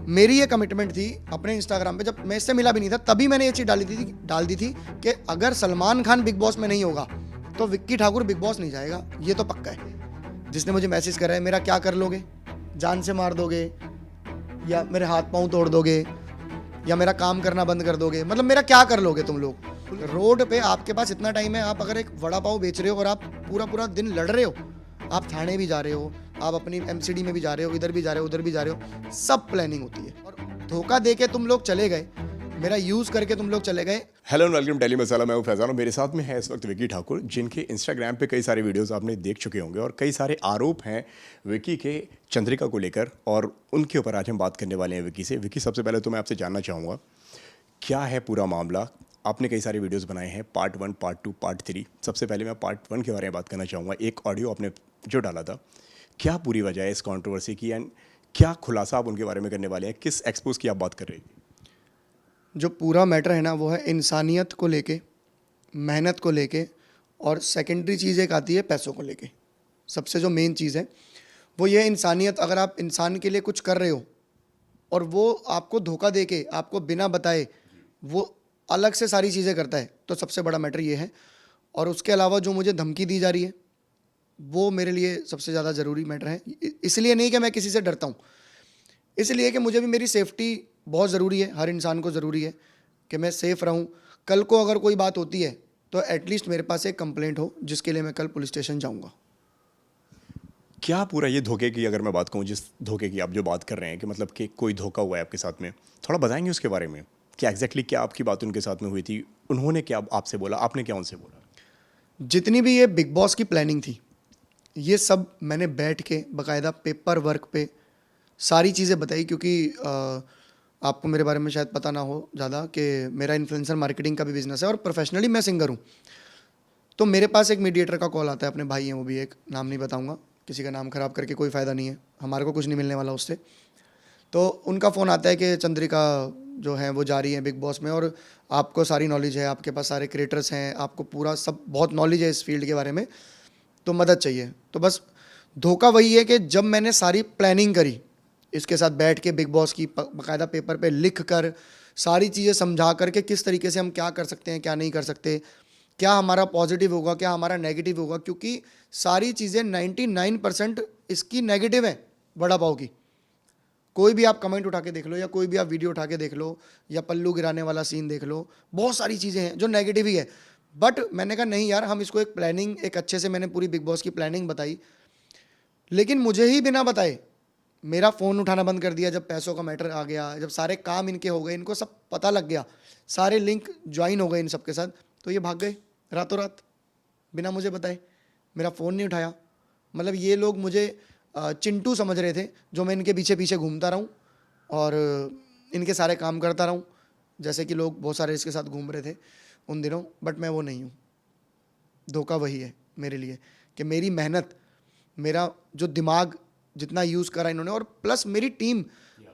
मेरी ये कमिटमेंट थी अपने इंस्टाग्राम पे, जब मैं इससे मिला भी नहीं था तभी मैंने ये चीज़ डाल दी थी कि अगर सलमान खान बिग बॉस में नहीं होगा तो विक्की ठाकुर बिग बॉस नहीं जाएगा, ये तो पक्का है। जिसने मुझे मैसेज करा है, मेरा क्या कर लोगे, जान से मार दोगे या मेरे हाथ पाँव तोड़ दोगे या मेरा काम करना बंद कर दोगे, मतलब मेरा क्या कर लोगे तुम लोग। रोड पे आपके पास इतना टाइम है, आप अगर एक वड़ा पाव बेच रहे हो और आप पूरा पूरा दिन लड़ रहे हो, आप थाने भी जा रहे हो, आप अपनी एमसीडी में भी जा रहे हो, इधर भी जा रहे हो, उधर भी जा रहे हो, सब प्लानिंग होती है। और धोखा दे के तुम लोग चले गए, मेरा यूज़ करके तुम लोग चले गए। हेलो एंड वेलकम डेली मसाला। मैं हूं फैजान और मेरे साथ में है इस वक्त विक्की ठाकुर, जिनके इंस्टाग्राम पे कई सारे वीडियोस आपने देख चुके होंगे और कई सारे आरोप हैं विक्की के चंद्रिका को लेकर, और उनके ऊपर आज हम बात करने वाले हैं विक्की से। विक्की, सबसे पहले तो मैं आपसे जानना चाहूँगा क्या है पूरा मामला। आपने कई सारे वीडियोस बनाए हैं, पार्ट 1, पार्ट 2, पार्ट 3। सबसे पहले मैं पार्ट 1 के बारे में बात करना चाहूँगा। एक ऑडियो आपने जो डाला था, क्या पूरी वजह है इस कंट्रोवर्सी की एंड क्या खुलासा आप उनके बारे में करने वाले हैं, किस एक्सपोज की आप बात कर रहे हैं? जो पूरा मैटर है ना, वो है इंसानियत को लेके, मेहनत को लेके, और सेकेंडरी चीज़ एक आती है पैसों को लेके। सबसे जो मेन चीज़ है वो ये है इंसानियत। अगर आप इंसान के लिए कुछ कर रहे हो और वो आपको धोखा दे के, आपको बिना बताए वो अलग से सारी चीज़ें करता है, तो सबसे बड़ा मैटर ये है। और उसके अलावा जो मुझे धमकी दी जा रही है वो मेरे लिए सबसे ज़्यादा ज़रूरी मैटर है। इसलिए नहीं कि मैं किसी से डरता हूँ, इसलिए कि मुझे भी मेरी सेफ्टी बहुत ज़रूरी है। हर इंसान को ज़रूरी है कि मैं सेफ़ रहूँ। कल को अगर कोई बात होती है तो एटलीस्ट मेरे पास एक कंप्लेंट हो, जिसके लिए मैं कल पुलिस स्टेशन जाऊँगा। क्या पूरा ये धोखे की अगर मैं बात कहूँ, जिस धोखे की आप जो बात कर रहे हैं कि मतलब कि कोई धोखा हुआ है आपके साथ में, थोड़ा बताएंगे उसके बारे में कि एग्जैक्टली क्या आपकी बात उनके साथ में हुई थी, उन्होंने क्या आपसे बोला, आपने क्या उनसे बोला? जितनी भी ये बिग बॉस की प्लानिंग थी, ये सब मैंने बैठ के बाकायदा पेपर वर्क पे सारी चीज़ें बताई। क्योंकि आपको मेरे बारे में शायद पता ना हो ज़्यादा कि मेरा इन्फ्लुएंसर मार्केटिंग का भी बिज़नेस है और प्रोफेशनली मैं सिंगर हूँ। तो मेरे पास एक मीडिएटर का कॉल आता है, अपने भाई हैं वो भी, एक नाम नहीं बताऊँगा, किसी का नाम ख़राब करके कोई फ़ायदा नहीं है, हमारे को कुछ नहीं मिलने वाला उससे। तो उनका फ़ोन आता है कि चंद्रिका जो है वो जा रही है बिग बॉस में, और आपको सारी नॉलेज है, आपके पास सारे क्रिएटर्स हैं, आपको पूरा सब बहुत नॉलेज है इस फील्ड के बारे में, तो मदद चाहिए। तो बस धोखा वही है कि जब मैंने सारी प्लानिंग करी, इसके साथ बैठ के बिग बॉस की बाकायदा पेपर पे लिख कर सारी चीज़ें समझा कर के किस तरीके से हम क्या कर सकते हैं, क्या नहीं कर सकते, क्या हमारा पॉजिटिव होगा, क्या हमारा नेगेटिव होगा, क्योंकि सारी चीज़ें 99% इसकी नेगेटिव है वड़ा पाव की। कोई भी आप कमेंट उठा के देख लो या कोई भी आप वीडियो उठा के देख लो या पल्लू गिराने वाला सीन देख लो, बहुत सारी चीज़ें हैं जो नेगेटिव ही है। बट मैंने कहा नहीं यार, हम इसको एक प्लानिंग, एक अच्छे से मैंने पूरी बिग बॉस की प्लानिंग बताई, लेकिन मुझे ही बिना बताए मेरा फ़ोन उठाना बंद कर दिया। जब पैसों का मैटर आ गया, जब सारे काम इनके हो गए, इनको सब पता लग गया, सारे लिंक ज्वाइन हो गए इन सब के साथ, तो ये भाग गए रातों रात बिना मुझे बताए। मेरा फ़ोन नहीं उठाया। मतलब ये लोग मुझे चिंटू समझ रहे थे, जो मैं इनके पीछे पीछे घूमता रहूं और इनके सारे काम करता रहूं, जैसे कि लोग बहुत सारे इसके साथ घूम रहे थे उन दिनों। बट मैं वो नहीं हूँ। धोखा वही है मेरे लिए कि मेरी मेहनत, मेरा जो दिमाग जितना यूज़ करा इन्होंने, और प्लस मेरी टीम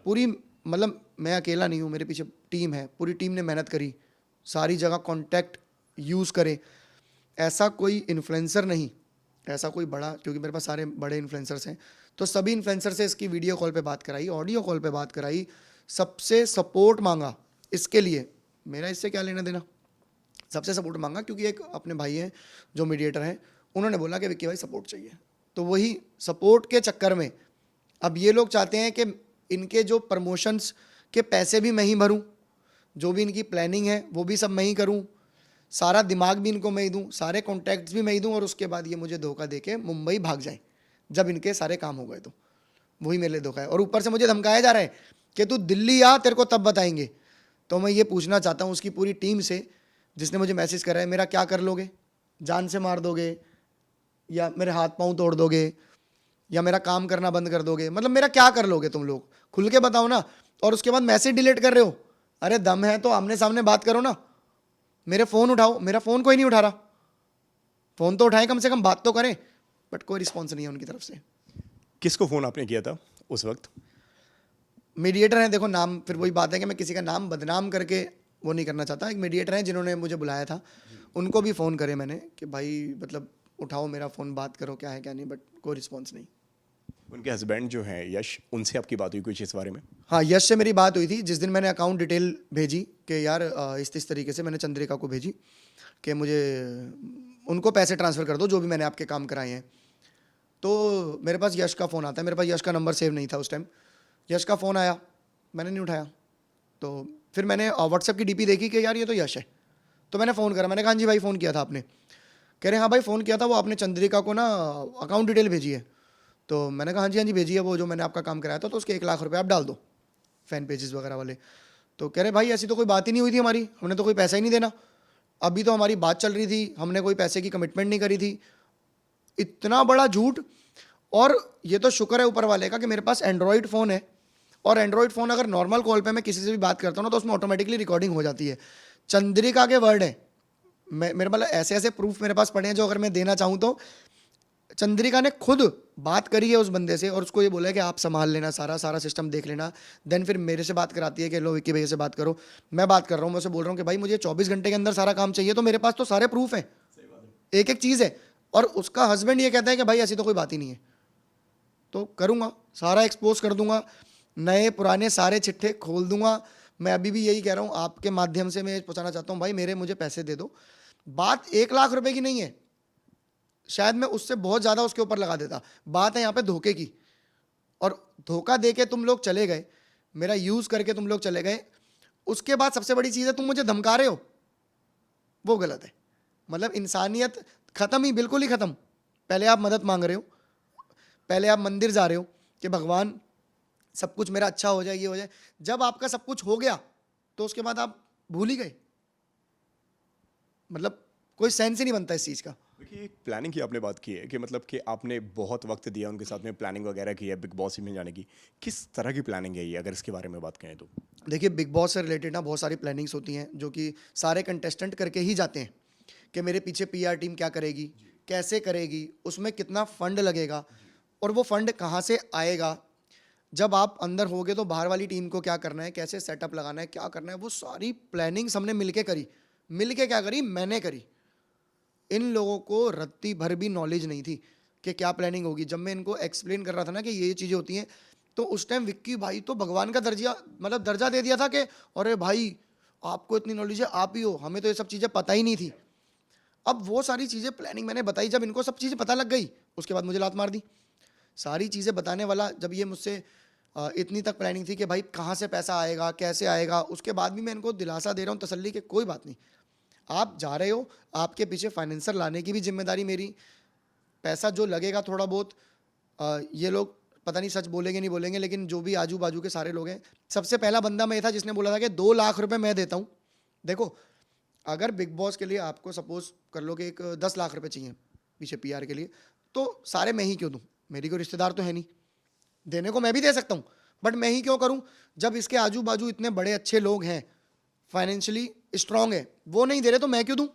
पूरी, मतलब मैं अकेला नहीं हूँ, मेरे पीछे टीम है, पूरी टीम ने मेहनत करी, सारी जगह कॉन्टैक्ट यूज़ करे। ऐसा कोई इन्फ्लुएंसर नहीं, ऐसा कोई बड़ा, क्योंकि मेरे पास सारे बड़े इन्फ्लुएंसर्स हैं, तो सभी इन्फ्लुएंसर से इसकी वीडियो कॉल पे बात कराई, ऑडियो कॉल पे बात कराई, सबसे सपोर्ट मांगा इसके लिए। मेरा इससे क्या लेना देना, सबसे सपोर्ट मांगा, क्योंकि एक अपने भाई हैं जो मीडिएटर हैं, उन्होंने बोला कि विक्की भाई सपोर्ट चाहिए। तो वही सपोर्ट के चक्कर में अब ये लोग चाहते हैं कि इनके जो प्रमोशंस के पैसे भी मैं ही भरूं, जो भी इनकी प्लानिंग है वो भी सब मैं ही करूं, सारा दिमाग भी इनको मैं ही दूं, सारे कॉन्टैक्ट्स भी मैं ही दूं, और उसके बाद ये मुझे धोखा दे के मुंबई भाग जाएं जब इनके सारे काम हो गए। तो वही मेरे लिए धोखा है। और ऊपर से मुझे धमकाया जा रहा है कि तू दिल्ली आ, तेरे को तब बताएंगे। तो मैं ये पूछना चाहता हूँ उसकी पूरी टीम से, जिसने मुझे मैसेज करा है, मेरा क्या कर लोगे, जान से मार दोगे या मेरे हाथ पाँव तोड़ दोगे या मेरा काम करना बंद कर दोगे, मतलब मेरा क्या कर लोगे तुम लोग, खुल के बताओ ना। और उसके बाद मैसेज डिलीट कर रहे हो। अरे दम है तो आमने सामने बात करो ना, मेरे फ़ोन उठाओ। मेरा फ़ोन कोई नहीं उठा रहा, फ़ोन तो उठाएं, कम से कम बात तो करें। बट कोई रिस्पॉन्स नहीं है उनकी तरफ से। किसको फ़ोन आपने किया था उस वक्त? मीडिएटर हैं, देखो नाम, फिर वही बात है कि मैं किसी का नाम बदनाम करके वो नहीं करना चाहता। एक मीडिएटर हैं जिन्होंने मुझे बुलाया था, उनको भी फ़ोन करे मैंने कि भाई मतलब उठाओ मेरा फ़ोन, बात करो क्या है क्या नहीं, बट कोई रिस्पॉन्स नहीं। उनके हस्बैंड जो हैं यश, उनसे आपकी बात हुई कुछ इस बारे में? हाँ, यश से मेरी बात हुई थी जिस दिन मैंने अकाउंट डिटेल भेजी कि यार इस तरीके से मैंने चंद्रिका को भेजी कि मुझे उनको पैसे ट्रांसफ़र कर दो जो भी मैंने आपके काम कराए हैं। तो मेरे पास यश का फ़ोन आता है, मेरे पास यश का नंबर सेव नहीं था उस टाइम। यश का फ़ोन आया, मैंने नहीं उठाया। तो फिर मैंने व्हाट्सएप की डीपी देखी कि यार ये तो यश है। तो मैंने फ़ोन करा, मैंने कहा हाँ जी भाई फ़ोन किया था आपने? कह रहे हाँ भाई फ़ोन किया था, वो आपने चंद्रिका को ना अकाउंट डिटेल भेजी है। तो मैंने कहा हाँ जी भेजी है, वो जो मैंने आपका काम कराया था तो उसके 1 लाख रुपये आप डाल दो, फ़ैन पेजेस वगैरह वाले। तो कह रहे भाई ऐसी तो कोई बात ही नहीं हुई थी हमारी, हमने तो कोई पैसा ही नहीं देना, अभी तो हमारी बात चल रही थी, हमने कोई पैसे की कमिटमेंट नहीं करी थी। इतना बड़ा झूठ। और ये तो शुक्र है ऊपर वाले का कि मेरे पास एंड्रॉयड फ़ोन है, और एंड्रॉयड फ़ोन अगर नॉर्मल कॉल पे मैं किसी से भी बात करता हूँ ना तो उसमें ऑटोमेटिकली रिकॉर्डिंग हो जाती है। चंद्रिका के वर्ड है, मैं मेरे मतलब ऐसे ऐसे प्रूफ मेरे पास पड़े हैं जो अगर मैं देना चाहूँ तो चंद्रिका ने खुद बात करी है उस बंदे से और उसको ये बोला है कि आप संभाल लेना, सारा सारा सिस्टम देख लेना। देन फिर मेरे से बात कराती है कि लो विक्की भैया से बात करो। मैं बात कर रहा हूँ, मैं उसे बोल रहा हूँ कि भाई मुझे 24 घंटे के अंदर सारा काम चाहिए, तो मेरे पास तो सारे प्रूफ हैं, एक एक चीज़ है। और उसका हस्बैंड ये कहता है कि भाई ऐसी तो कोई बात ही नहीं है। तो करूँगा, सारा एक्सपोज कर दूंगा, नए पुराने सारे चिट्ठे खोल दूंगा। मैं अभी भी यही कह रहा हूँ, आपके माध्यम से मैं पहुँचाना चाहता हूँ, भाई मेरे मुझे पैसे दे दो। बात 1 लाख रुपए की नहीं है, शायद मैं उससे बहुत ज़्यादा उसके ऊपर लगा देता। बात है यहाँ पे धोखे की, और धोखा दे के तुम लोग चले गए, मेरा यूज़ करके तुम लोग चले गए। उसके बाद सबसे बड़ी चीज़ है तुम मुझे धमका रहे हो, वो गलत है। मतलब इंसानियत ख़त्म ही, बिल्कुल ही ख़त्म। पहले आप मदद मांग रहे हो, पहले आप मंदिर जा रहे हो कि भगवान सब कुछ मेरा अच्छा हो जाए, ये हो जाए। जब आपका सब कुछ हो गया तो उसके बाद आप भूल ही गए। मतलब कोई सेंस ही नहीं बनता इस चीज़ का। देखिए, एक प्लानिंग की आपने बात की है कि मतलब कि आपने बहुत वक्त दिया उनके साथ में, प्लानिंग वगैरह की है बिग बॉस में जाने की। किस तरह की प्लानिंग है ये, अगर इसके बारे में बात करें तो? देखिए बिग बॉस से रिलेटेड ना बहुत सारी प्लानिंग्स होती हैं जो कि सारे कंटेस्टेंट करके ही जाते हैं कि मेरे पीछे पीआर टीम क्या करेगी, कैसे करेगी, उसमें कितना फंड लगेगा और वो फंड कहाँ से आएगा। जब आप अंदर होगे तो बाहर वाली टीम को क्या करना है, कैसे सेटअप लगाना है, क्या करना है, वो सारी प्लानिंग्स हमने मिलके करी। मिलके क्या करी, मैंने करी। इन लोगों को रत्ती भर भी नॉलेज नहीं थी कि क्या प्लानिंग होगी। जब मैं इनको एक्सप्लेन कर रहा था ना कि ये चीज़ें होती हैं, तो उस टाइम विक्की भाई तो भगवान का दर्जा दे दिया था कि अरे भाई आपको इतनी नॉलेज है, आप ही हो, हमें तो ये सब चीज़ें पता ही नहीं थी। अब वो सारी चीज़ें प्लानिंग मैंने बताई, जब इनको सब चीज़ें पता लग गई उसके बाद मुझे लात मार दी। सारी चीज़ें बताने वाला जब ये मुझसे इतनी तक प्लानिंग थी कि भाई कहाँ से पैसा आएगा, कैसे आएगा, उसके बाद भी मैं इनको दिलासा दे रहा हूँ, तसल्ली कि कोई बात नहीं, आप जा रहे हो, आपके पीछे फाइनेंसर लाने की भी जिम्मेदारी मेरी। पैसा जो लगेगा थोड़ा बहुत, ये लोग पता नहीं सच बोलेंगे नहीं बोलेंगे, लेकिन जो भी आजू बाजू के सारे लोग हैं, सबसे पहला बंदा मैं था जिसने बोला था कि 2 लाख रुपए मैं देता हूँ। देखो अगर बिग बॉस के लिए आपको सपोज कर लो कि एक 10 लाख रुपए चाहिए पीछे पीआर के लिए, तो सारे मैं ही क्यों दूँ, मेरी कोई रिश्तेदार तो है नहीं, देने को मैं भी दे सकता हूँ, बट मैं ही क्यों करूँ जब इसके आजू बाजू इतने बड़े अच्छे लोग हैं, फाइनेंशियली स्ट्रांग है, वो नहीं दे रहे तो मैं क्यों दूँ,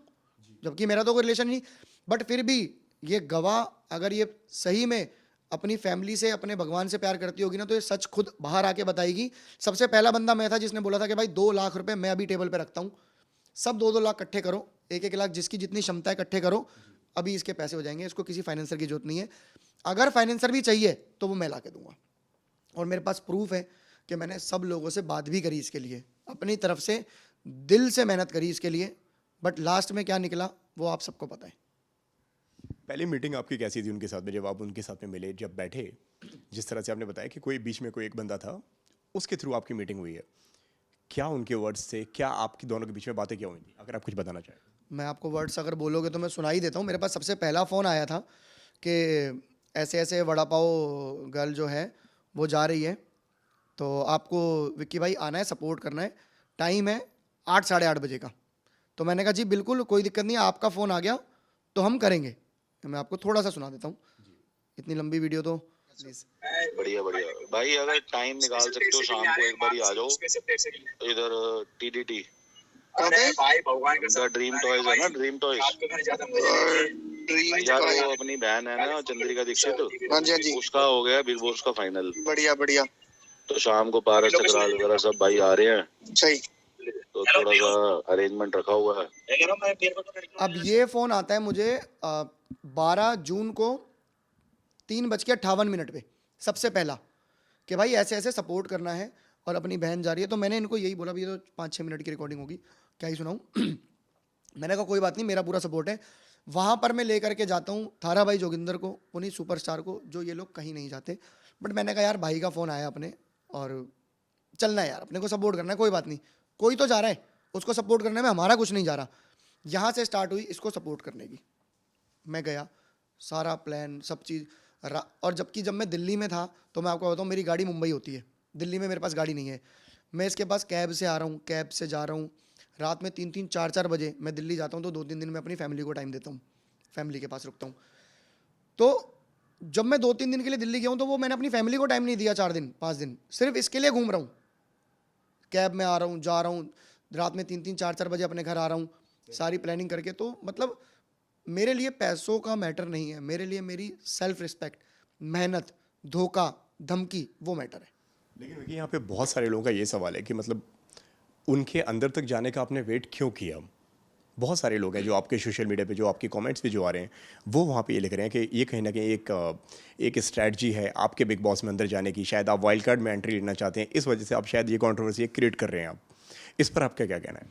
जबकि मेरा तो कोई रिलेशन नहीं। बट फिर भी ये गवाह अगर ये सही में अपनी फैमिली से, अपने भगवान से प्यार करती होगी ना, तो ये सच खुद बाहर आके बताएगी। सबसे पहला बंदा मैं था जिसने बोला था कि भाई 2 लाख रुपए मैं अभी टेबल पे रखता हूँ, सब 2-2 लाख इकट्ठे करो, 1-1 लाख जिसकी जितनी क्षमता है इकट्ठे करो, अभी इसके पैसे हो जाएंगे, इसको किसी फाइनेंसर की जरूरत नहीं है। अगर फाइनेंसर भी चाहिए तो वो मैं ला के दूंगा, और मेरे पास प्रूफ है कि मैंने सब लोगों से बात भी करी इसके लिए, अपनी तरफ से दिल से मेहनत करी इसके लिए। बट लास्ट में क्या निकला वो आप सबको पता है। पहली मीटिंग आपकी कैसी थी उनके साथ में, जब आप उनके साथ में मिले, जब बैठे, जिस तरह से आपने बताया कि कोई बीच में कोई एक बंदा था, उसके थ्रू आपकी मीटिंग हुई है, क्या उनके वर्ड्स से, क्या आपकी दोनों के बीच में बातें क्या हुई थी, अगर आप कुछ बताना चाहें? मैं आपको वर्ड्स अगर बोलोगे तो मैं सुना ही देता हूँ। मेरे पास सबसे पहला फ़ोन आया था कि ऐसे ऐसे वड़ा पाव गर्ल जो है वो जा रही है, तो आपको विक्की भाई आना है, सपोर्ट करना है, टाइम है 8 साढ़े 8 बजे का। तो मैंने कहा जी बिल्कुल कोई दिक्कत नहीं है, आपका फ़ोन आ गया तो हम करेंगे। तो मैं आपको थोड़ा सा सुना देता हूँ, इतनी लंबी वीडियो तो प्लीज़। बढ़िया बढ़िया भाई, अगर टाइम निकाल सकते हो शाम को एक बार आ जाओ इधर टीडीटी। उनका ड्रीम टॉयज है ना, ड्रीम टॉयज यार, वो अपनी बहन है ना चंद्रिका दीक्षित, हाँ जी हाँ जी, उसका हो गया बिग बॉस का फाइनल। बढ़िया बढ़िया, तो शाम को पारस चक्राल वगैरह सब भाई आ रहे हैं, सही। तो थोड़ा सा अरेंजमेंट रखा हुआ है। अब ये फ़ोन आता है मुझे 12 जून को 3:58 पे, सबसे पहला, कि भाई ऐसे ऐसे सपोर्ट करना है और अपनी बहन जा रही है। तो मैंने इनको यही बोला, ये तो 5-6 मिनट की रिकॉर्डिंग होगी, क्या ही सुनाऊँ। मैंने कहा कोई बात नहीं, मेरा पूरा सपोर्ट है। वहाँ पर मैं लेकर के जाता हूँ थारा भाई जोगिंदर को, उन्हीं सुपरस्टार को जो ये लोग कहीं नहीं जाते। बट मैंने कहा यार भाई का फ़ोन आया अपने, और चलना है यार, अपने को सपोर्ट करना है, कोई बात नहीं, कोई तो जा रहा है, उसको सपोर्ट करने में हमारा कुछ नहीं जा रहा। यहाँ से स्टार्ट हुई इसको सपोर्ट करने की। मैं गया, सारा प्लान सब चीज़, और जबकि जब मैं दिल्ली में था तो मैं आपको बताऊँ, मेरी गाड़ी मुंबई होती है, दिल्ली में मेरे पास गाड़ी नहीं है। मैं इसके पास कैब से आ रहा हूँ, कैब से जा रहा हूँ, रात में 3-3 4-4 बजे मैं दिल्ली जाता हूँ। तो 2-3 दिन मैं अपनी फैमिली को टाइम देता हूँ, फैमिली के पास रुकता हूँ। तो जब मैं 2-3 दिन के लिए दिल्ली गया हूँ तो वो मैंने अपनी फैमिली को टाइम नहीं दिया, 4 दिन 5 दिन सिर्फ इसके लिए घूम रहा हूँ। कैब में आ रहा हूँ, जा रहा हूँ, रात में 3-3 4-4 बजे अपने घर आ रहा हूँ, सारी प्लानिंग करके। तो मतलब मेरे लिए पैसों का मैटर नहीं है, मेरे लिए मेरी सेल्फ रिस्पेक्ट, मेहनत, धोखा, धमकी, वो मैटर है। लेकिन देखिए यहाँ पे बहुत सारे लोगों का ये सवाल है कि मतलब उनके अंदर तक जाने का आपने वेट क्यों किया? बहुत सारे लोग हैं जो आपके सोशल मीडिया पे, जो आपके कमेंट्स पे जो आ रहे हैं, वो वहाँ पे ये लिख रहे हैं कि ये कहीं ना कहीं एक स्ट्रैटेजी है आपके बिग बॉस में अंदर जाने की, शायद आप वाइल्ड कार्ड में एंट्री लेना चाहते हैं, इस वजह से आप शायद ये कंट्रोवर्सी क्रिएट कर रहे हैं। आप इस पर आपका क्या कहना है?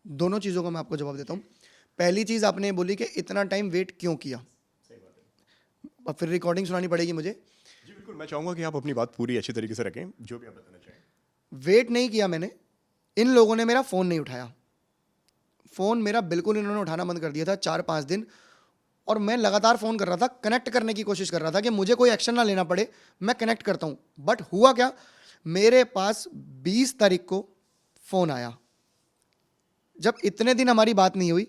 दोनों चीज़ों का मैं आपको जवाब देता हूँ। पहली चीज़ आपने बोली कि इतना टाइम वेट क्यों किया, अब फिर रिकॉर्डिंग सुनानी पड़ेगी मुझे। जी बिल्कुल, मैं चाहूँगा कि आप अपनी बात पूरी अच्छी तरीके से रखें, जो भी आप बताना चाहें। वेट नहीं किया मैंने, इन लोगों ने मेरा फ़ोन नहीं उठाया, फ़ोन मेरा बिल्कुल इन्होंने उठाना बंद कर दिया था 4-5 दिन। और मैं लगातार फ़ोन कर रहा था, कनेक्ट करने की कोशिश कर रहा था कि मुझे कोई एक्शन ना लेना पड़े, मैं कनेक्ट करता हूँ। बट हुआ क्या, मेरे पास 20 तारीख को फ़ोन आया, जब इतने दिन हमारी बात नहीं हुई।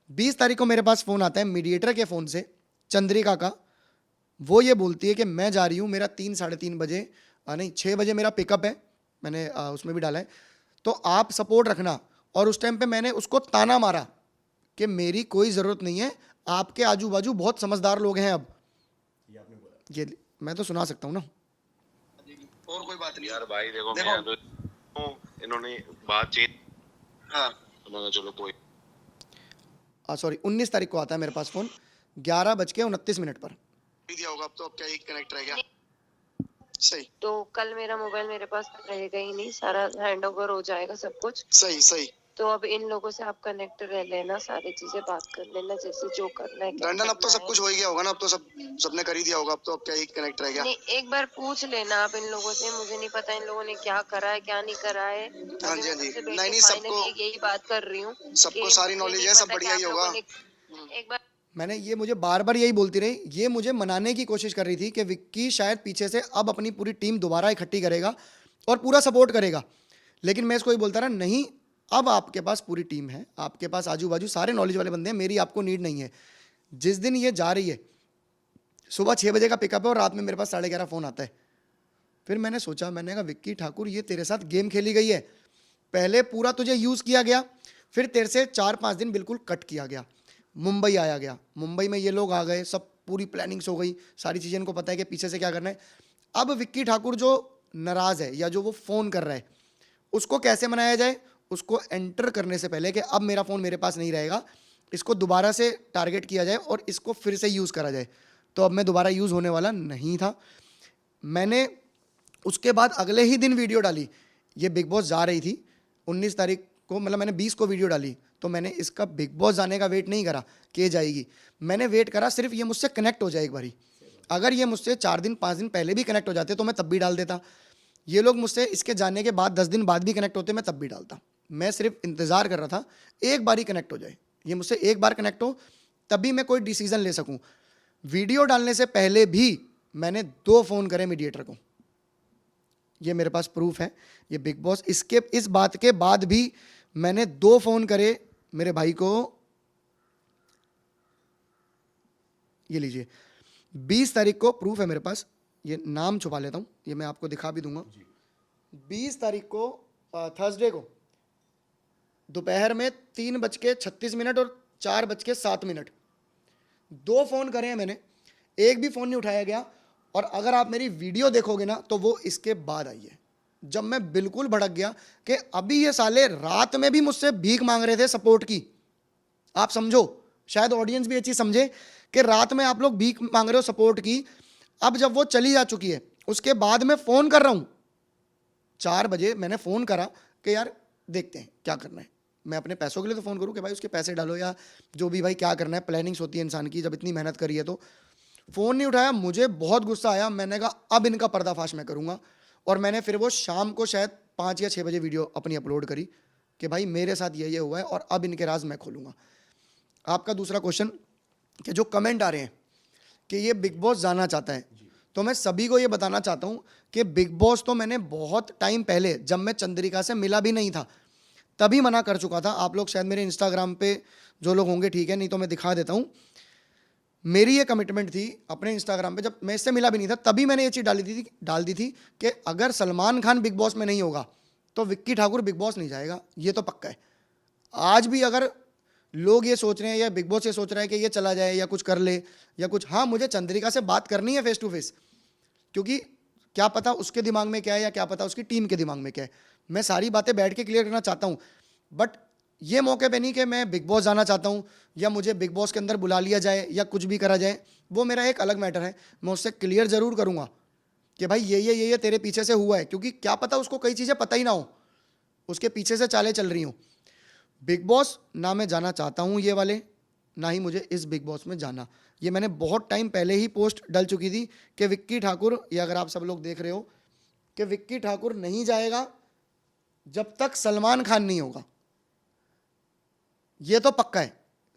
20 तारीख को मेरे पास फ़ोन आता है मीडिएटर के फ़ोन से, चंद्रिका का। वो ये बोलती है कि मैं जा रही हूँ, मेरा 3-3:30 बजे, नहीं 6 बजे मेरा पिकअप है, मैंने उसमें भी डाला है, तो आप सपोर्ट रखना। और उस टाइम पे मैंने उसको ताना मारा कि मेरी कोई ज़रूरत नहीं है, आपके आजू बाजू बहुत समझदार लोग हैं। अब ये आपने बोला। ये मैं तो सुना सकता हूँ ना। और कोई बात नहीं यार भाई देखो, देखो। मैं तो इन्होंने बात चेंज, हाँ तो मैंने चलो कोई सॉरी 19 तारीख को आता है मेरे पास फ़ोन 11:29 पर। दिया होगा, अब तो अब क्या ही कनेक्ट रह गया। सही तो कल मेरा मोबाइल मेरे पास रहेगा ही नहीं, सारा हैंड ओवर हो जाएगा सब कुछ। सही सही। तो अब इन लोगों से आप कनेक्ट रह लेना, सारी चीजें बात कर लेना, जैसे जो करना है क्या डंडन अब तो करना सब है। कुछ हो ही गया होगा ना, अब तो सबने कर ही दिया होगा, अब तो अब क्या ही कनेक्ट रह गया। नहीं, एक बार पूछ लेना आप इन लोगों से, मुझे नहीं पता इन लोगों ने क्या करा है क्या नहीं करा है। हाँ जी, हाँ जी। सबसे नहीं, नहीं, finally सबको- यही बात कर रही हूँ सबको कि सारी मुझे knowledge नहीं है, सब पता बढ़िया कि ही आप लोगों होगा। ने- एक बार मैंने ये मुझे बार बार यही बोलती रही, ये मुझे मनाने की कोशिश कर रही थी कि विक्की शायद पीछे से अब अपनी पूरी टीम दोबारा इकट्ठी करेगा और पूरा सपोर्ट करेगा। लेकिन मैं इसको ही बोलता रहा, नहीं, अब आपके पास पूरी टीम है, आपके पास आजू बाजू सारे नॉलेज वाले बंदे हैं, मेरी आपको नीड नहीं है। जिस दिन ये जा रही है, सुबह 6 बजे का पिकअप है और रात में मेरे पास 11:30 फ़ोन आता है। फिर मैंने सोचा, मैंने कहा विक्की ठाकुर, ये तेरे साथ गेम खेली गई है। पहले पूरा तुझे यूज़ किया गया, फिर तेरे से 4-5 दिन बिल्कुल कट किया गया, मुंबई आया गया, मुंबई में ये लोग आ गए, सब पूरी प्लानिंग्स हो गई, सारी चीज़ें इनको पता है कि पीछे से क्या करना है। अब विक्की ठाकुर जो नाराज़ है या जो वो फ़ोन कर रहा है, उसको कैसे मनाया जाए, उसको एंटर करने से पहले कि अब मेरा फ़ोन मेरे पास नहीं रहेगा, इसको दोबारा से टारगेट किया जाए और इसको फिर से यूज़ करा जाए। तो अब मैं दोबारा यूज़ होने वाला नहीं था। मैंने उसके बाद अगले ही दिन वीडियो डाली, ये बिग बॉस जा रही थी 19 तारीख को, मतलब मैंने 20 को वीडियो डाली। तो मैंने इसका बिग बॉस जाने का वेट नहीं करा कि ये जाएगी, मैंने वेट करा सिर्फ ये मुझसे कनेक्ट हो जाए एक बारी। अगर ये मुझसे 4 दिन 5 दिन पहले भी कनेक्ट हो जाते तो मैं तब भी डाल देता। ये लोग मुझसे इसके जाने के बाद 10 दिन बाद भी कनेक्ट होते, मैं तब भी डालता। मैं सिर्फ इंतज़ार कर रहा था एक बार ही कनेक्ट हो जाए, ये मुझसे एक बार कनेक्ट हो तभी मैं कोई डिसीज़न ले सकूं। वीडियो डालने से पहले भी मैंने 2 फ़ोन करे मीडिएटर को, ये मेरे पास प्रूफ है। ये बिग बॉस इसके इस बात के बाद भी मैंने 2 फ़ोन करे मेरे भाई को। ये लीजिए 20 तारीख को प्रूफ है मेरे पास, ये नाम छुपा लेता हूँ, ये मैं आपको दिखा भी दूंगा। 20 तारीख को थर्सडे को दोपहर में 3:36 और 4:07, 2 फ़ोन करे हैं मैंने, एक भी फ़ोन नहीं उठाया गया। और अगर आप मेरी वीडियो देखोगे ना तो वो इसके बाद आई है, जब मैं बिल्कुल भड़क गया कि अभी ये साले रात में भी मुझसे भीख मांग रहे थे सपोर्ट की। आप समझो, शायद ऑडियंस भी ये चीज़ समझे कि रात में आप लोग भीख मांग रहे हो सपोर्ट की। अब जब वो चली जा चुकी है, उसके बाद मैं फ़ोन कर रहा हूँ 4 बजे, मैंने फ़ोन करा कि यार देखते हैं क्या करना है। मैं अपने पैसों के लिए तो फ़ोन करूँ कि भाई उसके पैसे डालो या जो भी भाई क्या करना है, प्लानिंग्स होती है इंसान की जब इतनी मेहनत करी है तो। फ़ोन नहीं उठाया, मुझे बहुत गुस्सा आया, मैंने कहा अब इनका पर्दाफाश मैं करूँगा। और मैंने फिर वो शाम को शायद 5 या 6 बजे वीडियो अपनी अपलोड करी कि भाई मेरे साथ ये हुआ है और अब इनके राज मैं खोलूँगा। आपका दूसरा क्वेश्चन कि जो कमेंट आ रहे हैं कि ये बिग बॉस जाना चाहता है, तो मैं सभी को ये बताना चाहता हूँ कि बिग बॉस तो मैंने बहुत टाइम पहले, जब मैं चंद्रिका से मिला भी नहीं था तभी मना कर चुका था। आप लोग शायद मेरे इंस्टाग्राम पे जो लोग होंगे ठीक है, नहीं तो मैं दिखा देता हूँ। मेरी ये कमिटमेंट थी अपने इंस्टाग्राम पे, जब मैं इससे मिला भी नहीं था तभी मैंने ये चीज़ डाल दी थी कि अगर सलमान खान बिग बॉस में नहीं होगा तो विक्की ठाकुर बिग बॉस नहीं जाएगा, ये तो पक्का है। आज भी अगर लोग ये सोच रहे हैं या बिग बॉस ये सोच रहा है कि ये चला जाए या कुछ कर ले या कुछ, हाँ मुझे चंद्रिका से बात करनी है फेस टू फेस, क्योंकि क्या पता उसके दिमाग में क्या है या क्या पता उसकी टीम के दिमाग में क्या है। मैं सारी बातें बैठ के क्लियर करना चाहता हूँ, बट ये मौके पे नहीं कि मैं बिग बॉस जाना चाहता हूँ या मुझे बिग बॉस के अंदर बुला लिया जाए या कुछ भी करा जाए, वो मेरा एक अलग मैटर है। मैं उससे क्लियर ज़रूर करूँगा कि भाई ये तेरे पीछे से हुआ है, क्योंकि क्या पता उसको कई चीज़ें पता ही ना हो, उसके पीछे से चालें चल रही हों। बिग बॉस ना मैं जाना चाहता हूँ ये वाले, ना ही मुझे इस बिग बॉस में जाना। ये मैंने बहुत टाइम पहले ही पोस्ट डल चुकी थी कि विक्की ठाकुर, ये अगर आप सब लोग देख रहे हो कि विक्की ठाकुर नहीं जाएगा जब तक सलमान खान नहीं होगा, ये तो पक्का है।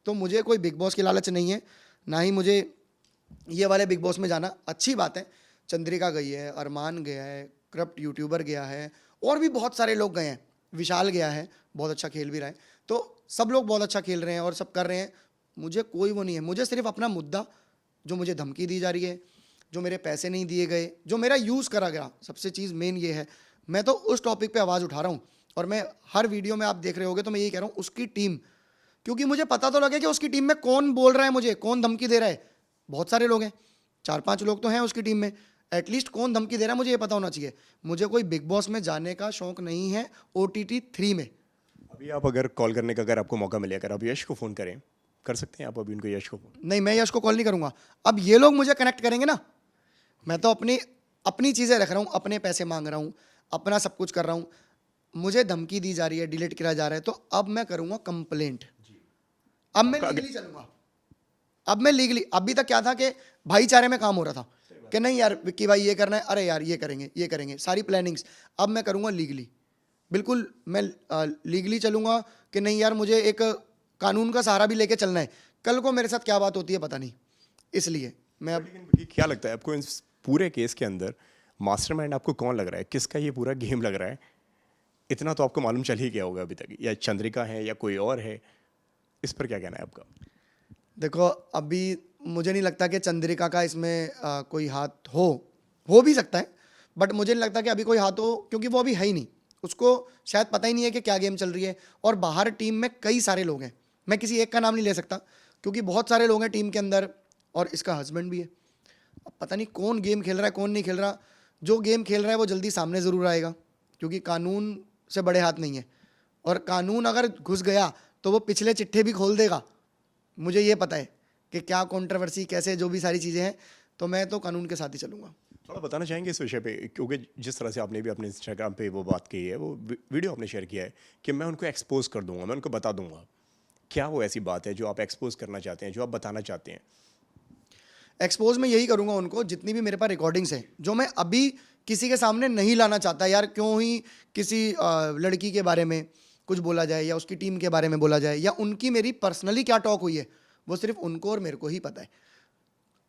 तो मुझे कोई बिग बॉस की लालच नहीं है, ना ही मुझे ये वाले बिग बॉस में जाना। अच्छी बात है, चंद्रिका गई है, अरमान गया है, करप्ट यूट्यूबर गया है, और भी बहुत सारे लोग गए हैं, विशाल गया है, बहुत अच्छा खेल भी रहा है। तो सब लोग बहुत अच्छा खेल रहे हैं और सब कर रहे हैं, मुझे कोई वो नहीं है। मुझे सिर्फ अपना मुद्दा, जो मुझे धमकी दी जा रही है, जो मेरे पैसे नहीं दिए गए, जो मेरा यूज़ करा गया, सबसे चीज़ मेन ये है। मैं तो उस टॉपिक पे आवाज़ उठा रहा हूँ और मैं हर वीडियो में आप देख रहे होगे तो मैं यही कह रहा हूँ उसकी टीम, क्योंकि मुझे पता तो लगे कि उसकी टीम में कौन बोल रहा है, मुझे कौन धमकी दे रहा है। बहुत सारे लोग हैं, 4-5 लोग तो हैं उसकी टीम में, एटलीस्ट कौन धमकी दे रहा है मुझे ये पता होना चाहिए। मुझे कोई बिग बॉस में जाने का शौक नहीं है OTT 3 में। अभी आप अगर कॉल करने का अगर आपको मौका मिले, अगर आप यश को फ़ोन करें, कर सकते हैं आप अभी उनको, यश को फ़ोन? नहीं, मैं यश को कॉल नहीं करूँगा। अब ये लोग मुझे कनेक्ट करेंगे ना, मैं तो अपनी चीज़ें रख रहा हूँ, अपने पैसे मांग रहा हूँ, अपना सब कुछ कर रहा हूँ, मुझे धमकी दी जा रही है, डिलीट किया जा रहा है, तो अब मैं करूँगा कंप्लेंट। अब मैं लीगली चलूँगा। अब मैं लीगली, अभी तक क्या था कि भाईचारे में काम हो रहा था कि नहीं यार विक्की भाई ये करना है, अरे यार ये करेंगे, सारी प्लानिंग्स। अब मैं करूँगा लीगली, बिल्कुल मैं लीगली चलूँगा कि नहीं यार मुझे एक कानून का सहारा भी लेके चलना है। कल को मेरे साथ क्या बात होती है पता नहीं, इसलिए मैं अब। लेकिन क्या लगता है आपको इस पूरे केस के अंदर मास्टरमाइंड आपको कौन लग रहा है, किसका ये पूरा गेम लग रहा है? इतना तो आपको मालूम चल ही गया होगा अभी तक, या चंद्रिका है या कोई और है, इस पर क्या कहना है आपका? देखो अभी मुझे नहीं लगता कि चंद्रिका का इसमें कोई हाथ हो भी सकता है, बट मुझे नहीं लगता कि अभी कोई हाथ हो, क्योंकि वो अभी है ही नहीं, उसको शायद पता ही नहीं है कि क्या गेम चल रही है। और बाहर टीम में कई सारे लोग हैं, मैं किसी एक का नाम नहीं ले सकता क्योंकि बहुत सारे लोग हैं टीम के अंदर, और इसका हस्बैंड भी है। अब पता नहीं कौन गेम खेल रहा है कौन नहीं खेल रहा। जो गेम खेल रहा है वो जल्दी सामने ज़रूर आएगा, क्योंकि कानून से बड़े हाथ नहीं है, और कानून अगर घुस गया तो वो पिछले चिट्ठे भी खोल देगा। मुझे ये पता है कि क्या कंट्रोवर्सी, कैसे जो भी सारी चीज़ें हैं, तो मैं तो कानून के साथ ही चलूँगा। थोड़ा बताना चाहेंगे इस विषय पे, क्योंकि जिस तरह से आपने भी अपने इंस्टाग्राम पे वो बात कही है, वो वीडियो आपने शेयर किया है कि मैं उनको एक्सपोज कर दूंगा, मैं उनको बता दूंगा, क्या वो ऐसी बात है जो आप एक्सपोज करना चाहते हैं, जो आप बताना चाहते हैं? एक्सपोज मैं यही करूँगा उनको, जितनी भी मेरे पास रिकॉर्डिंग्स हैं जो मैं अभी किसी के सामने नहीं लाना चाहता। यार क्यों ही किसी लड़की के बारे में कुछ बोला जाए या उसकी टीम के बारे में बोला जाए, या उनकी मेरी पर्सनली क्या टॉक हुई है वो सिर्फ उनको और मेरे को ही पता है।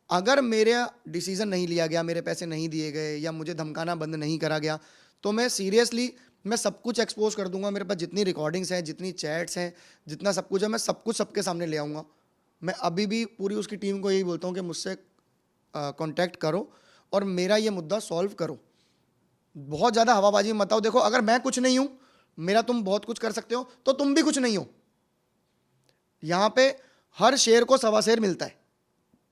अगर मेरा डिसीज़न नहीं लिया गया, मेरे पैसे नहीं दिए गए, या मुझे धमकाना बंद नहीं करा गया, तो मैं सीरियसली मैं सब कुछ एक्सपोज कर दूंगा। मेरे पास जितनी रिकॉर्डिंग्स हैं, जितनी चैट्स हैं, जितना सब कुछ है, मैं सब कुछ सबके सामने ले आऊँगा। मैं अभी भी पूरी उसकी टीम को यही बोलता हूँ कि मुझसे कांटेक्ट करो और मेरा ये मुद्दा सॉल्व करो। बहुत ज़्यादा हवाबाजी मत आओ। देखो अगर मैं कुछ नहीं हूँ, मेरा तुम बहुत कुछ कर सकते हो, तो तुम भी कुछ नहीं हो। यहाँ पे हर शेर को सवा शेर मिलता है,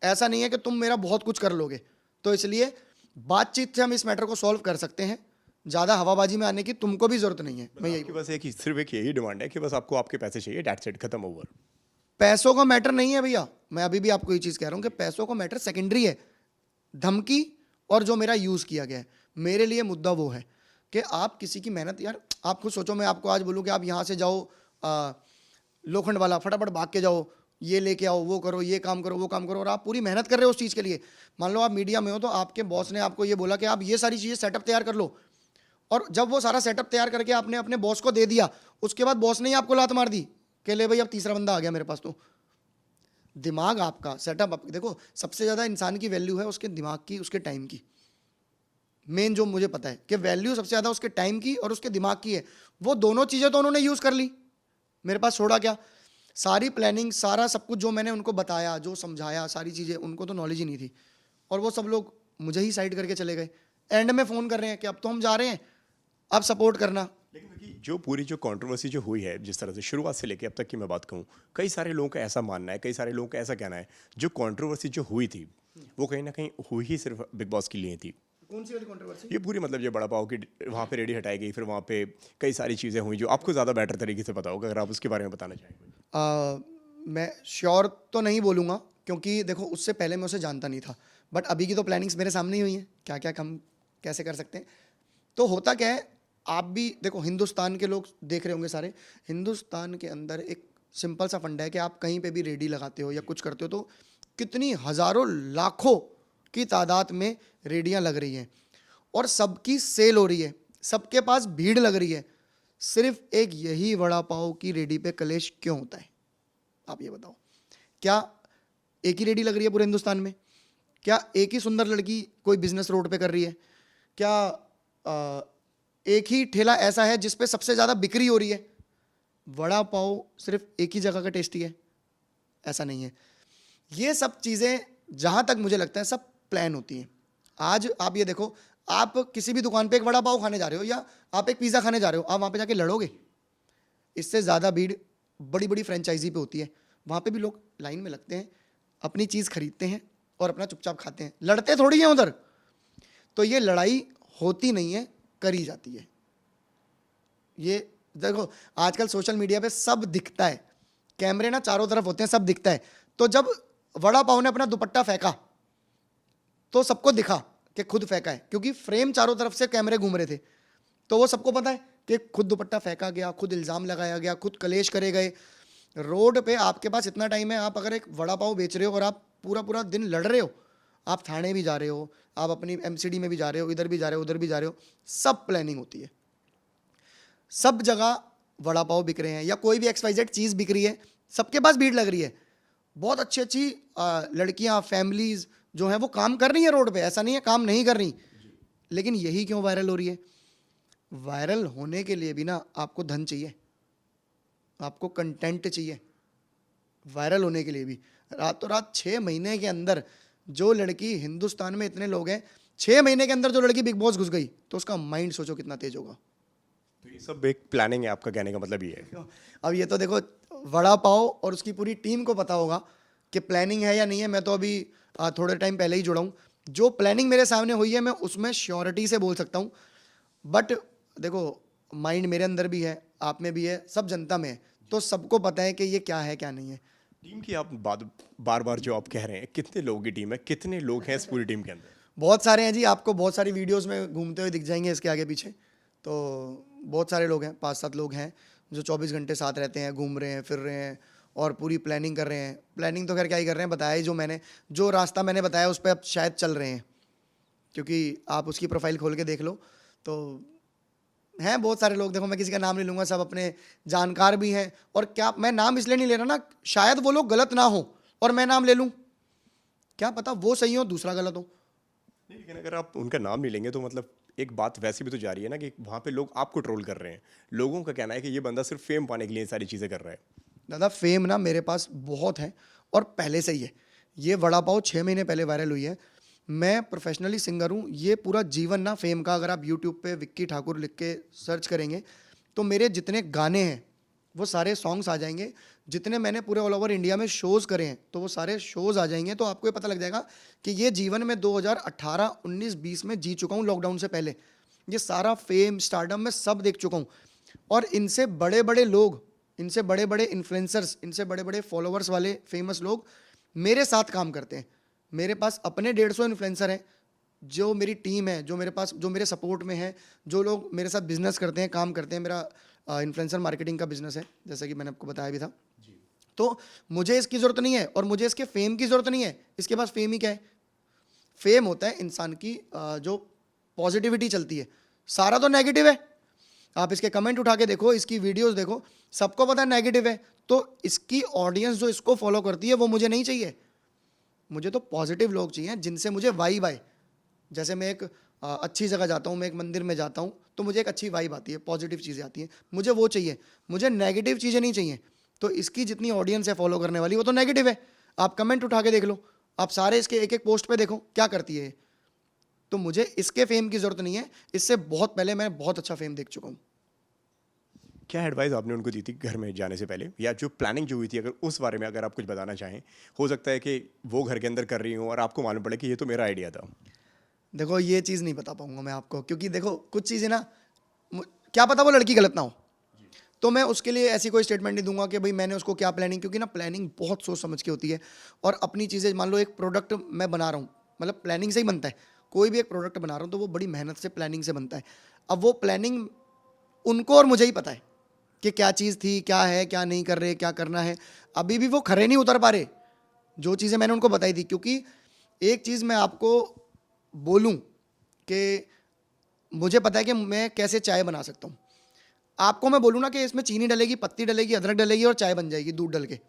ऐसा नहीं है कि तुम मेरा बहुत कुछ कर लोगे। तो इसलिए बातचीत से हम इस मैटर को सॉल्व कर सकते हैं, ज़्यादा हवाबाजी में आने की तुमको भी ज़रूरत नहीं है। मैं यही, बस सिर्फ एक यही डिमांड है कि बस आपको आपके पैसे चाहिए, दैट्स इट, खत्म, ओवर। पैसों का मैटर नहीं है भैया। मैं अभी भी आपको ये चीज़ कह रहा हूँ कि पैसों का मैटर सेकेंडरी है। धमकी और जो मेरा यूज़ किया गया है। मेरे लिए मुद्दा वो है कि आप किसी की मेहनत, यार आप खुद सोचो, मैं आपको आज बोलूँ कि आप यहाँ से जाओ लोखंड वाला, फटाफट भाग के जाओ, ये लेके आओ, वो करो, ये काम करो, वो काम करो, और आप पूरी मेहनत कर रहे हो उस चीज़ के लिए। मान लो आप मीडिया में हो तो आपके बॉस ने आपको ये बोला कि आप ये सारी चीज़ें सेटअप तैयार कर लो, और जब वो सारा सेटअप तैयार करके आपने अपने बॉस को दे दिया, उसके बाद बॉस ने ही आपको लात मार दी कि ले भाई अब तीसरा बंदा आ गया मेरे पास। तो दिमाग आपका सेटअप देखो, सबसे ज़्यादा इंसान की वैल्यू है उसके दिमाग की, उसके टाइम की। मेन जो मुझे पता है कि वैल्यू सबसे ज़्यादा उसके टाइम की और उसके दिमाग की है। वो दोनों चीज़ें तो उन्होंने यूज़ कर ली, मेरे पास छोड़ा क्या? सारी प्लानिंग, सारा सब कुछ जो मैंने उनको बताया, जो समझाया, सारी चीज़ें, उनको तो नॉलेज ही नहीं थी, और वो सब लोग मुझे ही साइड करके चले गए। एंड में फ़ोन कर रहे हैं कि अब तो हम जा रहे हैं, अब सपोर्ट करना। लेकिन देखिए, जो पूरी जो कंट्रोवर्सी जो हुई है, जिस तरह से शुरुआत से लेके अब तक की मैं बात कहूँ, कई सारे लोगों का ऐसा मानना है, कई सारे लोगों का ऐसा कहना है, जो कंट्रोवर्सी जो हुई थी वो कहीं ना कहीं हुई ही सिर्फ बिग बॉस के लिए थी। कौन सी वाली कंट्रोवर्सी? ये पूरी मतलब ये बड़ा पाव की वहाँ पे रेडी हटाई गई, फिर वहाँ पे कई सारी चीज़ें हुई जो आपको ज़्यादा बेटर तरीके से पता होगा, अगर आप उसके बारे में बताना चाहें। मैं श्योर तो नहीं बोलूँगा, क्योंकि देखो उससे पहले मैं उसे जानता नहीं था, बट अभी की तो प्लानिंग्स मेरे सामने ही हुई हैं, क्या क्या हम कैसे कर सकते हैं। तो होता क्या है, आप भी देखो, हिंदुस्तान के लोग देख रहे होंगे सारे, हिंदुस्तान के अंदर एक सिंपल सा फंडा है कि आप कहीं पे भी रेडी लगाते हो या कुछ करते हो तो कितनी हज़ारों लाखों की तादाद में रेडियां लग रही हैं और सबकी सेल हो रही है, सबके पास भीड़ लग रही है। सिर्फ एक यही वड़ा पाव की रेडी पे कलेश क्यों होता है? आप ये बताओ, क्या एक ही रेडी लग रही है पूरे हिंदुस्तान में? क्या एक ही सुंदर लड़की कोई बिजनेस रोड पे कर रही है? क्या एक ही ठेला ऐसा है जिस पे सबसे ज़्यादा बिक्री हो रही है? वड़ा पाव सिर्फ एक ही जगह का टेस्टी है? ऐसा नहीं है। ये सब चीज़ें जहाँ तक मुझे लगता है सब प्लान होती हैं। आज आप ये देखो, आप किसी भी दुकान पे एक वड़ा पाव खाने जा रहे हो या आप एक पिज़्ज़ा खाने जा रहे हो, आप वहाँ पे जाके लड़ोगे? इससे ज़्यादा भीड़ बड़ी बड़ी फ्रेंचाइजी पे होती है। वहाँ पे भी लोग लाइन में लगते हैं, अपनी चीज़ खरीदते हैं और अपना चुपचाप खाते हैं, लड़ते थोड़ी हैं उधर। तो ये लड़ाई होती नहीं है, करी जाती है। ये देखो, आजकल सोशल मीडिया पे सब दिखता है, कैमरे ना चारों तरफ होते हैं, सब दिखता है। तो जब वड़ा पाव ने अपना दुपट्टा फेंका तो सबको दिखा कि खुद फेंका है, क्योंकि फ्रेम चारों तरफ से कैमरे घूम रहे थे, तो वो सबको पता है कि खुद दुपट्टा फेंका गया, खुद इल्ज़ाम लगाया गया, खुद कलेश करे गए। रोड पे आपके पास इतना टाइम है, आप अगर एक वड़ा पाव बेच रहे हो और आप पूरा पूरा दिन लड़ रहे हो, आप थाने भी जा रहे हो, आप अपनी एमसीडी में भी जा रहे हो, इधर भी जा रहे हो, उधर भी जा रहे हो, सब प्लानिंग होती है। सब जगह वड़ा पाव बिक रहे हैं या कोई भी XYZ चीज़ बिक रही है, सबके पास भीड़ लग रही है। बहुत अच्छी अच्छी लड़कियां, फैमिलीज जो हैं वो काम कर रही हैं रोड पे, ऐसा नहीं है काम नहीं कर रही। लेकिन यही क्यों वायरल हो रही है? वायरल होने के लिए भी ना आपको धन चाहिए, आपको कंटेंट चाहिए। वायरल होने के लिए भी रातों रात 6 महीने के अंदर जो लड़की, हिंदुस्तान में इतने लोग हैं, 6 महीने के अंदर जो लड़की बिग बॉस घुस गई तो उसका माइंड सोचो कितना तेज होगा। तो ये सब एक प्लानिंग है, आपका कहने का मतलब ये है। अब ये तो देखो, वड़ा पाव और उसकी पूरी टीम को पता होगा कि प्लानिंग है या नहीं है। मैं तो अभी थोड़े टाइम पहले ही जुड़ा हूँ। जो प्लानिंग मेरे सामने हुई है मैं उसमें श्योरिटी से बोल सकता हूँ, बट देखो माइंड मेरे अंदर भी है, आप में भी है, सब जनता में है, तो सबको पता है कि ये क्या है क्या नहीं है। टीम की आप बात बार बार जो आप कह रहे हैं, कितने लोगों की टीम है, कितने लोग हैं इस पूरी टीम के अंदर? बहुत सारे हैं जी, आपको बहुत सारी वीडियोस में घूमते हुए दिख जाएंगे इसके आगे पीछे। तो बहुत सारे लोग हैं, 5-7 लोग हैं जो 24 घंटे साथ रहते हैं, घूम रहे हैं, फिर रहे हैं और पूरी प्लानिंग कर रहे हैं। प्लानिंग तो खैर क्या ही कर रहे हैं, बताया ही, जो रास्ता मैंने बताया उस पर अब शायद चल रहे हैं, क्योंकि आप उसकी प्रोफाइल खोल के देख लो तो हैं बहुत सारे लोग। देखो मैं किसी का नाम नहीं लूँगा, सब अपने जानकार भी हैं। और क्या मैं नाम इसलिए नहीं ले रहा ना, शायद वो लोग गलत ना हो और मैं नाम ले लूँ, क्या पता वो सही हो दूसरा गलत हो। नहीं, लेकिन अगर आप उनका नाम नहीं लेंगे तो मतलब एक बात वैसे भी तो जा रही है ना कि वहाँ पे लोग आपको ट्रोल कर रहे हैं। लोगों का कहना है कि ये बंदा सिर्फ फेम पाने के लिए ये सारी चीज़ें कर रहा है। दादा फेम ना मेरे पास बहुत है और पहले से ही है। ये वड़ा पाव 6 महीने पहले वायरल हुई है। मैं प्रोफेशनली सिंगर हूँ। ये पूरा जीवन ना फेम का, अगर आप यूट्यूब पे विक्की ठाकुर लिख के सर्च करेंगे तो मेरे जितने गाने हैं वो सारे सॉन्ग्स आ जाएंगे। जितने मैंने पूरे ऑल ओवर इंडिया में शोज़ करे हैं तो वो सारे शोज़ आ जाएंगे। तो आपको ये पता लग जाएगा कि ये जीवन में 2018, 19, 20 में जी चुका हूँ, लॉकडाउन से पहले। ये सारा फेम, स्टारडम में सब देख चुका हूँ। और इनसे बड़े बड़े लोग, इनसे बड़े बड़े इन्फ्लुएंसर्स, इनसे बड़े बड़े फॉलोअर्स वाले फेमस लोग मेरे साथ काम करते हैं। मेरे पास अपने 150 इन्फ्लुएंसर हैं जो मेरी टीम है, जो मेरे पास, जो मेरे सपोर्ट में है, जो लोग मेरे साथ बिजनेस करते हैं, काम करते हैं, मेरा इन्फ्लुएंसर मार्केटिंग का बिजनेस है, जैसा कि मैंने आपको बताया भी था। तो मुझे इसकी ज़रूरत नहीं है और मुझे इसके फेम की ज़रूरत नहीं है। इसके पास फेम ही क्या है? फेम होता है इंसान की जो पॉजिटिविटी चलती है। सारा तो नेगेटिव है। आप इसके कमेंट उठा के देखो, इसकी वीडियोस देखो, सबको पता है नेगेटिव है। तो इसकी ऑडियंस जो इसको फॉलो करती है वो मुझे नहीं चाहिए। मुझे तो पॉजिटिव लोग चाहिए जिनसे मुझे वाइब आए। जैसे मैं एक अच्छी जगह जाता हूँ, मैं एक मंदिर में जाता हूँ तो मुझे एक अच्छी वाइब आती है, पॉजिटिव चीज़ें आती हैं, मुझे वो चाहिए, मुझे नेगेटिव चीज़ें नहीं चाहिए। तो इसकी जितनी ऑडियंस है फॉलो करने वाली वो तो नेगेटिव है। आप कमेंट उठा के देख लो, आप सारे इसके एक एक पोस्ट पे देखो क्या करती है। तो मुझे इसके फेम की ज़रूरत नहीं है। इससे बहुत पहले मैं बहुत अच्छा फेम देख चुका हूँ। क्या एडवाइस आपने उनको दी थी घर में जाने से पहले, या जो प्लानिंग जो हुई थी, अगर उस बारे में अगर आप कुछ बताना चाहें? हो सकता है कि वो घर के अंदर कर रही हूँ और आपको मालूम पड़े कि ये तो मेरा आइडिया था। देखो ये चीज़ नहीं बता पाऊंगा मैं आपको, क्योंकि देखो कुछ चीज़ें ना, क्या पता वो लड़की गलत ना हो, तो मैं उसके लिए ऐसी कोई स्टेटमेंट नहीं दूंगा कि भाई मैंने उसको क्या प्लानिंग, क्योंकि ना प्लानिंग बहुत सोच समझ के होती है। और अपनी चीज़ें, मान लो एक प्रोडक्ट मैं बना रहा हूँ, मतलब प्लानिंग से ही बनता है। कोई भी एक प्रोडक्ट बना रहा हूँ तो वो बड़ी मेहनत से प्लानिंग से बनता है। अब वो प्लानिंग उनको और मुझे ही पता है कि क्या चीज़ थी, क्या है, क्या नहीं कर रहे, क्या करना है। अभी भी वो खरे नहीं उतर पा रहे जो चीज़ें मैंने उनको बताई थी। क्योंकि एक चीज़ मैं आपको बोलूँ कि मुझे पता है कि मैं कैसे चाय बना सकता हूँ। आपको मैं बोलूँ ना कि इसमें चीनी डलेगी, पत्ती डलेगी, अदरक डलेगी और चाय बन जाएगी दूध डल के,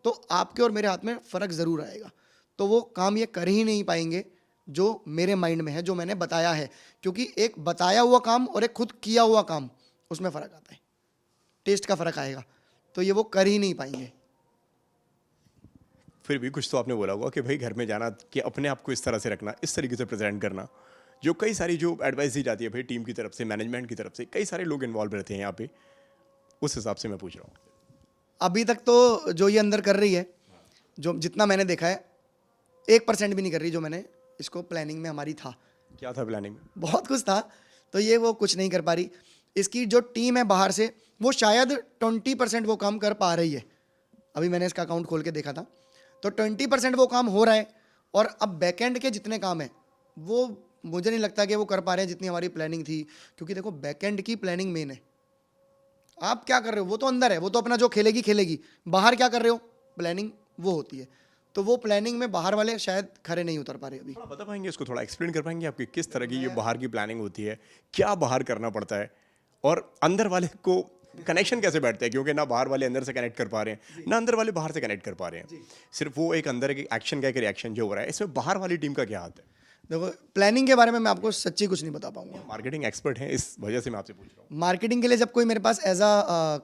तो आपके और मेरे हाथ में फ़र्क ज़रूर आएगा। तो वो काम ये कर ही नहीं पाएंगे जो मेरे माइंड में है, जो मैंने बताया है। क्योंकि एक बताया हुआ काम और एक खुद किया हुआ काम, उसमें फ़र्क आता है, टेस्ट का फ़र्क आएगा। तो ये वो कर ही नहीं पाएंगे। फिर भी कुछ तो आपने बोला होगा कि भाई घर में जाना, कि अपने आप को इस तरह से रखना, इस तरीके से प्रेजेंट करना, जो कई सारी जो एडवाइस दी जाती है भाई टीम की तरफ से, मैनेजमेंट की तरफ से, कई सारे लोग इन्वॉल्व रहते हैं यहाँ पे, उस हिसाब से मैं पूछ रहा हूँ। अभी तक तो जो ये अंदर कर रही है, जो जितना मैंने देखा है, 1% भी नहीं कर रही जो मैंने इसको प्लानिंग में हमारी था। क्या था प्लानिंग में? बहुत कुछ था, तो ये वो कुछ नहीं कर पा रही। इसकी जो टीम है बाहर से, वो शायद 20% वो काम कर पा रही है। अभी मैंने इसका अकाउंट खोल के देखा था, तो 20% वो काम हो रहा है। और अब बैकएंड के जितने काम हैं वो मुझे नहीं लगता कि वो कर पा रहे हैं जितनी हमारी प्लानिंग थी। क्योंकि देखो बैकएंड की प्लानिंग मेन है। आप क्या कर रहे हो वो तो अंदर है, वो तो अपना जो खेलेगी खेलेगी। बाहर क्या कर रहे हो, प्लानिंग वो होती है। तो वो प्लानिंग में बाहर वाले शायद खरे नहीं उतर पा रहे अभी। थोड़ा बता पाएंगे इसको, थोड़ा एक्सप्लेन कर पाएंगे आपकी किस तरह की ये बाहर की प्लानिंग होती है, क्या बाहर करना पड़ता है, और अंदर वाले को कनेक्शन कैसे बैठता है? क्योंकि ना बाहर वाले अंदर से कनेक्ट कर पा रहे हैं, ना अंदर वाले बाहर से कनेक्ट कर पा रहे हैं। सिर्फ वो एक अंदर एक एक्शन का एक रिएक्शन जो हो रहा है, इसमें बाहर वाली टीम का क्या हाथ है? देखो प्लानिंग के बारे में मैं आपको सच्ची कुछ नहीं बता पाऊंगा। मार्केटिंग एक्सपर्ट हैं, इस वजह से मैं आपसे पूछ रहा हूँ। मार्केटिंग के लिए जब कोई मेरे पास एज अ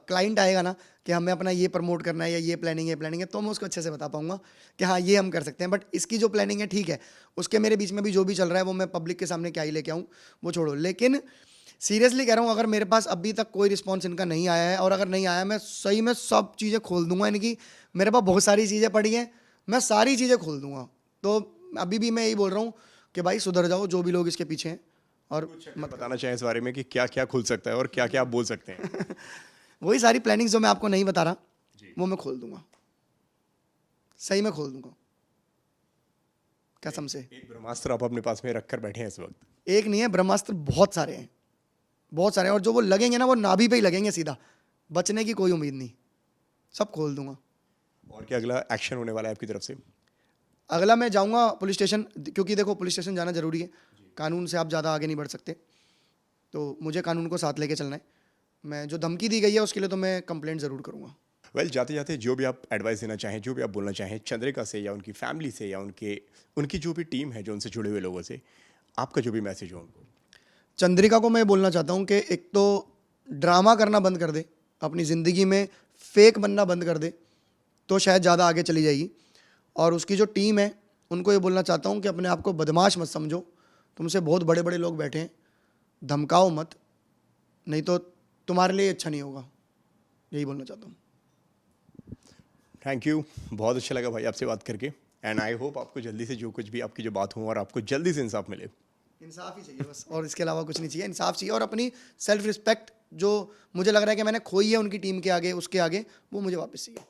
क्लाइंट आएगा ना कि हमें अपना ये प्रमोट करना है या ये प्लानिंग है, तो मैं उसको अच्छे से बता पाऊंगा कि हाँ ये हम कर सकते हैं। बट इसकी जो प्लानिंग है ठीक है, उसके मेरे बीच में भी जो भी चल रहा है वो मैं पब्लिक के सामने क्या ही लेके आऊँ, वो छोड़ो। लेकिन सीरियसली कह रहा हूँ, अगर मेरे पास अभी तक कोई रिस्पॉन्स इनका नहीं आया है, और अगर नहीं आया, मैं सही में सब चीज़ें खोल दूंगा इनकी। मेरे पास बहुत सारी चीज़ें पड़ी हैं, मैं सारी चीज़ें खोल दूंगा। तो अभी भी मैं यही बोल रहा हूँ कि भाई सुधर जाओ जो भी लोग इसके पीछे हैं। और मत बताना चाहें इस बारे में कि क्या क्या खुल सकता है और क्या क्या आप बोल सकते हैं? वही सारी प्लानिंग्स जो मैं आपको नहीं बता रहा वो मैं खोल दूंगा, सही में खोल दूंगा कसम से। एक ब्रह्मास्त्र आप अपने पास में रख कर बैठे हैं इस वक्त? एक नहीं है, ब्रह्मास्त्र बहुत सारे हैं, बहुत सारे हैं। और जो वो लगेंगे ना वो नाभि पे ही लगेंगे सीधा, बचने की कोई उम्मीद नहीं, सब खोल दूंगा। और क्या अगला एक्शन होने वाला है आपकी तरफ से? अगला मैं जाऊंगा पुलिस स्टेशन, क्योंकि देखो पुलिस स्टेशन जाना जरूरी है। कानून से आप ज़्यादा आगे नहीं बढ़ सकते, तो मुझे कानून को साथ लेके चलना है। मैं जो धमकी दी गई है उसके लिए तो मैं कंप्लेंट ज़रूर करूँगा। वेल, जाते जाते जो भी आप एडवाइस देना चाहें, जो भी आप बोलना चाहें चंद्रिका से या उनकी फैमिली से या उनकी जो भी टीम है जो उनसे जुड़े हुए लोगों से, आपका जो भी मैसेज हो उनको। चंद्रिका को मैं बोलना चाहता हूँ कि एक तो ड्रामा करना बंद कर दे, अपनी ज़िंदगी में फेक बनना बंद कर दे, तो शायद ज़्यादा आगे चली जाएगी। और उसकी जो टीम है उनको ये बोलना चाहता हूँ कि अपने आप को बदमाश मत समझो, तुमसे बहुत बड़े बड़े लोग बैठे हैं, धमकाओ मत, नहीं तो तुम्हारे लिए अच्छा नहीं होगा। यही बोलना चाहता हूँ। थैंक यू, बहुत अच्छा लगा भाई आपसे बात करके, एंड आई होप आपको जल्दी से जो कुछ भी आपकी जो बात हो और आपको जल्दी से इंसाफ मिले। इंसाफ ही चाहिए बस, और इसके अलावा कुछ नहीं चाहिए। इंसाफ चाहिए और अपनी सेल्फ रिस्पेक्ट जो मुझे लग रहा है कि मैंने खोई है उनकी टीम के आगे, उसके आगे, वो मुझे वापस चाहिए।